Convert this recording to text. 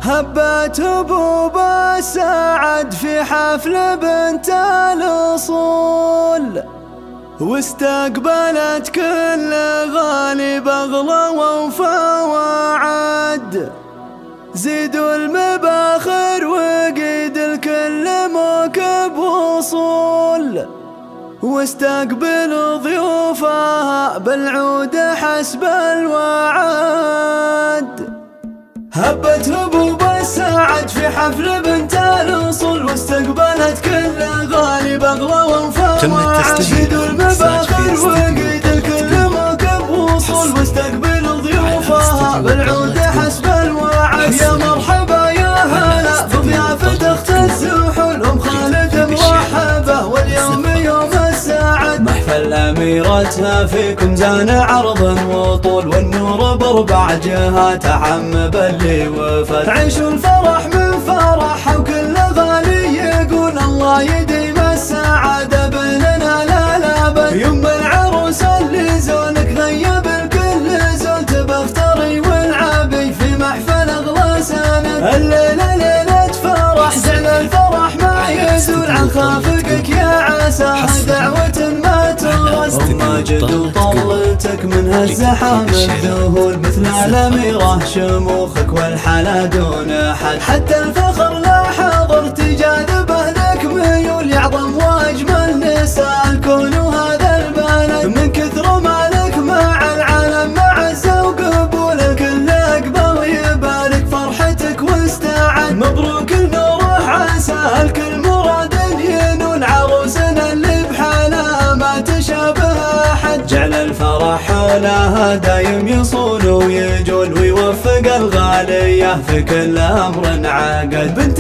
هبت هبوب السعد في حفل بنت الأصول، واستقبلت كل غالي بغلى ووفا وعد. زيدوا المباخر وقيد الكل موكب وصول، واستقبلوا ضيوفها بالعود حسب الوعد. هبت هبوب السعد في حفل بنت الأصول، واستقبلت كل غالي بغلى ووفا وعد. زيدوا المباخر وقيد الكل موكب وصول، واستقبلوا ضيوفها بالعود حسب الوعد. يا مرحبا يا هلا بضيافة اخت السحول، ام خالد مرحبا واليوم يوم السعد. محفل اميرتها فيكم زان عرض وطول، والنور باربع جهات عم باللي وفد. عيشوا الفرح من فرحها وكل غالي يقول الله يديم السعادة بيننا لا لابد. يم العروس اللي زولك غيب الكل زول، تبختري والعبي في محفل اغلى سند. الليلة ليلة فرح زين الفرح ما يزول عن خافقك يا عسى دعوة ما ترد. ماجد وطلتك من هالزحام الذهول، مثل الأميرة شموخك والحلا دون حد. حتى الفخر لا حضر تجاذبه لك ميول، يعظم واجمل نساء الكون وهذا البلد. من كثر مالك مع العالم معزة وقبول، الكل اقبل يبارك فرحتك واستعد. مبروك النور عسى الكل مراد ينول، عروسنا اللي بحالها ما تشابه احد. جعل الفرح حولها دايم يصون ويجول، ويوفق الغالية في كل امر عقد. بنت